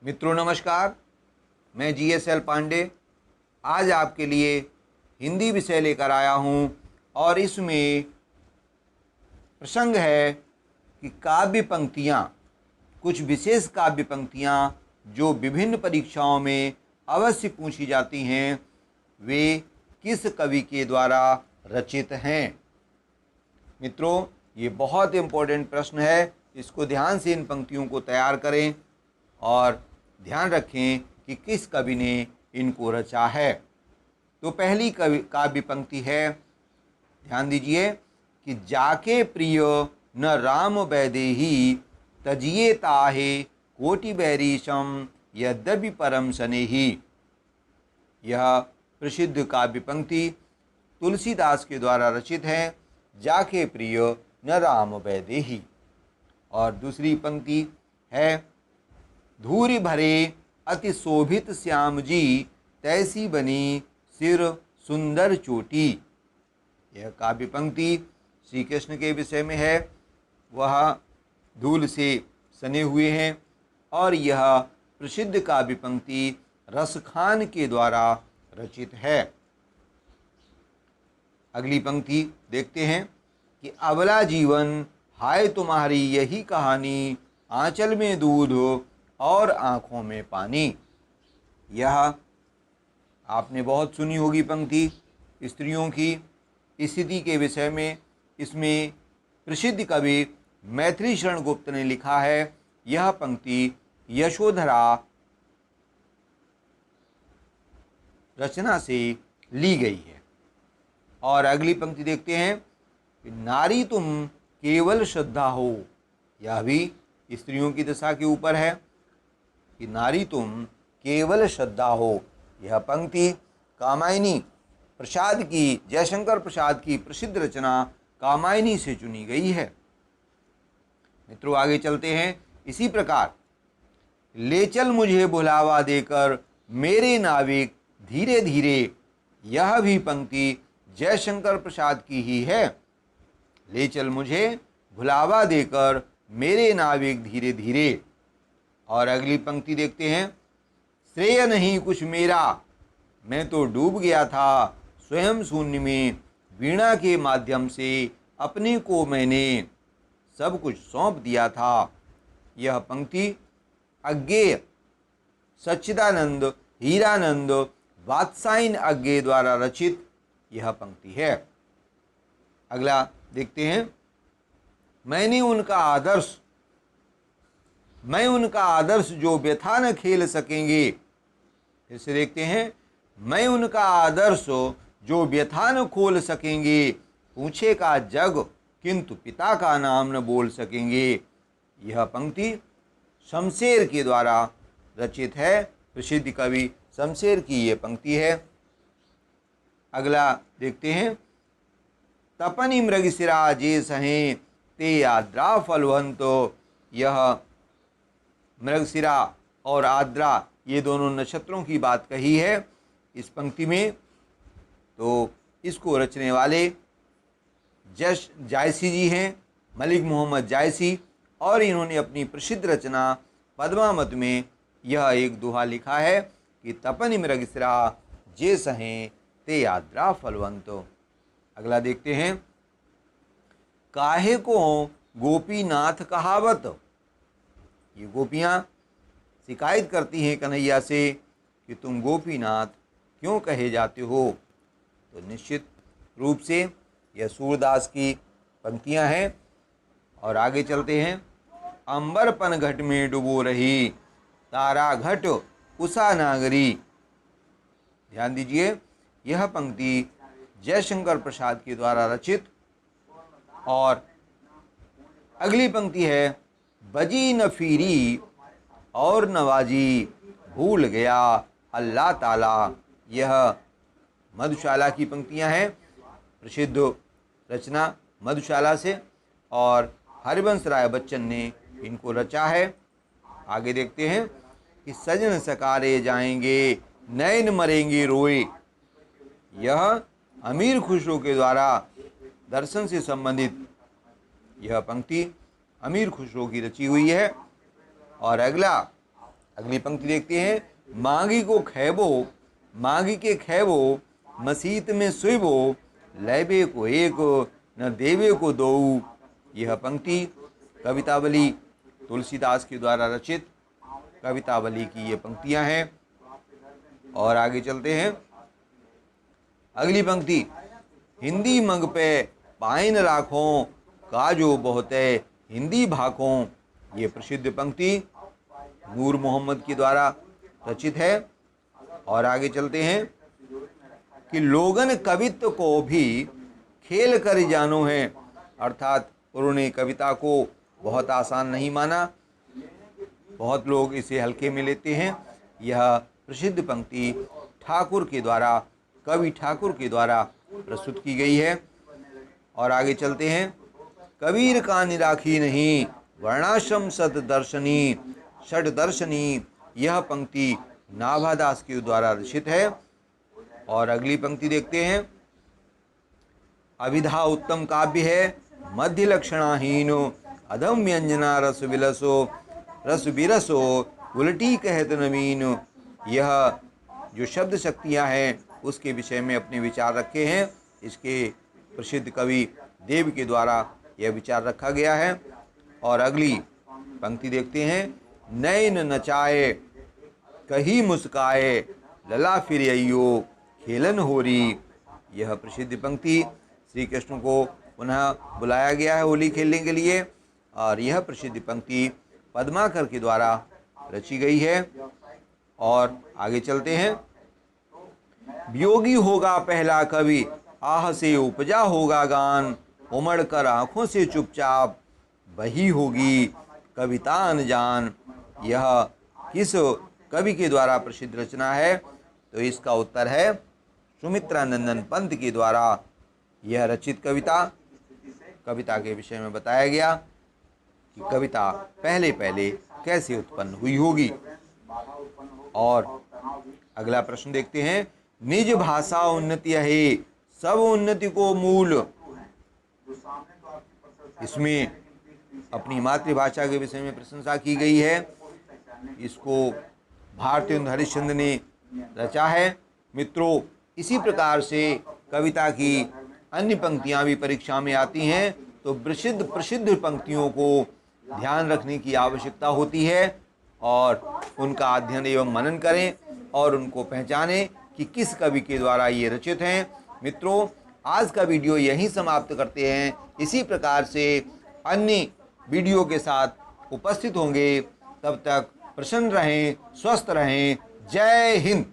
मित्रों नमस्कार, मैं GSL पांडे आज आपके लिए हिंदी विषय लेकर आया हूं और इसमें प्रसंग है कि काव्य पंक्तियां, कुछ विशेष काव्य पंक्तियां जो विभिन्न परीक्षाओं में अवश्य पूछी जाती हैं, वे किस कवि के द्वारा रचित हैं। मित्रों, ये बहुत इम्पोर्टेंट प्रश्न है, इसको ध्यान से इन पंक्तियों को तैयार करें और ध्यान रखें कि किस कवि ने इनको रचा है। तो पहली काव्य पंक्ति है, ध्यान दीजिए कि जाके प्रिय न राम वैदेही तजिए ताहे कोटि बैरीशम यद्यपि परम सनेही। यह प्रसिद्ध काव्य पंक्ति तुलसीदास के द्वारा रचित है, जाके प्रिय न राम वैदेही। और दूसरी पंक्ति है, धूरि भरे अति शोभित श्याम जी तैसी बनी सिर सुंदर चोटी। यह काव्य पंक्ति श्री कृष्ण के विषय में है, वह धूल से सने हुए हैं और यह प्रसिद्ध काव्य पंक्ति रसखान के द्वारा रचित है। अगली पंक्ति देखते हैं कि अबला जीवन हाय तुम्हारी यही कहानी, आंचल में दूध और आँखों में पानी। यह आपने बहुत सुनी होगी पंक्ति, स्त्रियों की स्थिति के विषय में। इसमें प्रसिद्ध कवि मैथिली शरण गुप्त ने लिखा है। यह पंक्ति यशोधरा रचना से ली गई है। और अगली पंक्ति देखते हैं कि नारी तुम केवल श्रद्धा हो। यह भी स्त्रियों की दशा के ऊपर है कि नारी तुम केवल श्रद्धा हो। यह पंक्ति कामायनी प्रसाद की, जयशंकर प्रसाद की प्रसिद्ध रचना कामायनी से चुनी गई है। मित्रों आगे चलते हैं। इसी प्रकार ले चल मुझे बुलावा देकर मेरे नाविक धीरे धीरे, यह भी पंक्ति जयशंकर प्रसाद की ही है। ले चल मुझे भुलावा देकर मेरे नाविक धीरे धीरे। और अगली पंक्ति देखते हैं, श्रेय नहीं कुछ मेरा मैं तो डूब गया था स्वयं शून्य में, वीणा के माध्यम से अपने को मैंने सब कुछ सौंप दिया था। यह पंक्ति अज्ञेय सच्चिदानंद हीरानंद वात्सायन अज्ञेय द्वारा रचित यह पंक्ति है। अगला देखते हैं, मैं उनका आदर्श जो व्यथा न खेल सकेंगे। फिर से देखते हैं, मैं उनका आदर्श जो व्यथा न खोल सकेंगे, पूछे का जग किंतु पिता का नाम न बोल सकेंगे। यह पंक्ति शमशेर के द्वारा रचित है। प्रसिद्ध कवि शमशेर की ये पंक्ति है। अगला देखते हैं, तपनी मृगशिरा जे सहें ते आद्रा फलवंतो। यह मृगशिरा और आद्रा ये दोनों नक्षत्रों की बात कही है इस पंक्ति में। तो इसको रचने वाले जायसी जी हैं, मलिक मोहम्मद जायसी, और इन्होंने अपनी प्रसिद्ध रचना पद्मावत में यह एक दोहा लिखा है कि तपनि मृगशिरा जे सहें ते आद्रा फलवंतो। अगला देखते हैं, काहे को गोपीनाथ कहावत। ये गोपियाँ शिकायत करती हैं कन्हैया से कि तुम गोपीनाथ क्यों कहे जाते हो। तो निश्चित रूप से यह सूरदास की पंक्तियां हैं। और आगे चलते हैं, अंबरपन घट में डुबो रही तारा घट उषा नागरी। ध्यान दीजिए, यह पंक्ति जयशंकर प्रसाद के द्वारा रचित। और अगली पंक्ति है, बजी न फिरी और नवाजी भूल गया अल्लाह ताला। यह मधुशाला की पंक्तियां हैं, प्रसिद्ध रचना मधुशाला से, और हरिवंश राय बच्चन ने इनको रचा है। आगे देखते हैं कि सजन सकारे जाएंगे नैन मरेंगे रोए। यह अमीर खुसरो के द्वारा दर्शन से संबंधित यह पंक्ति अमीर खुसरो की रची हुई है। और अगला अगली पंक्ति देखते हैं। मांगी को खैबो, मांगी के खैबो, मसीत में सुइबो, लैबे को एक न देवे को दो। यह पंक्ति कवितावली तुलसीदास के द्वारा रचित कवितावली की ये पंक्तियां हैं। और आगे चलते हैं। अगली पंक्ति, हिंदी मंग पे पाइन राखों, काजो बहुते हिंदी भाखों। ये प्रसिद्ध पंक्ति नूर मोहम्मद के द्वारा रचित है। और आगे चलते हैं कि लोगन कवित्व को भी खेल कर जानो है, अर्थात उन्होंने कविता को बहुत आसान नहीं माना, बहुत लोग इसे हल्के में लेते हैं। यह प्रसिद्ध पंक्ति ठाकुर के द्वारा, कवि ठाकुर के द्वारा प्रस्तुत की गई है। और आगे चलते हैं। कबीर का निराखी नहीं, वर्णाश्रम सत दर्शनी, षड दर्शनी। यह पंक्ति नाभादास के द्वारा रचित है। और अगली पंक्ति देखते हैं। अभिधा उत्तम काव्य है, मध्य लक्षणाहीनो, अधम व्यंजना रस विलसो, रस विरसो, उल्टी कहत नवीन। यह जो शब्द शक्तियाँ हैं उसके विषय में अपने विचार रखे हैं। इसके प्रसिद्ध कवि देव के द्वारा यह विचार रखा गया है। और अगली पंक्ति देखते हैं। नैन नचाए कही मुस्काए, लला फिर अयो खेलन होरी। यह प्रसिद्ध पंक्ति श्री कृष्ण को पुनः बुलाया गया है होली खेलने के लिए। और यह प्रसिद्ध पंक्ति पद्माकर के द्वारा रची गई है। और आगे चलते हैं। वियोगी होगा पहला कवि, आह से उपजा होगा गान, उमड़ कर आँखों से चुपचाप बही होगी कविता अनजान। यह किस कवि के द्वारा प्रसिद्ध रचना है? तो इसका उत्तर है सुमित्रानंदन पंत के द्वारा यह रचित कविता। कविता के विषय में बताया गया कि कविता पहले पहले कैसे उत्पन्न हुई होगी। और अगला प्रश्न देखते हैं। निज भाषा उन्नति है, सब उन्नति को मूल। इसमें अपनी मातृभाषा के विषय में प्रशंसा की गई है। इसको भारतेंदु हरिश्चंद्र ने रचा है। मित्रों, इसी प्रकार से कविता की अन्य पंक्तियां भी परीक्षा में आती हैं, तो प्रसिद्ध पंक्तियों को ध्यान रखने की आवश्यकता होती है और उनका अध्ययन एवं मनन करें और उनको पहचानें कि किस कवि के द्वारा ये रचित हैं। मित्रों, आज का वीडियो यहीं समाप्त करते हैं। इसी प्रकार से अन्य वीडियो के साथ उपस्थित होंगे। तब तक प्रसन्न रहें, स्वस्थ रहें। जय हिंद।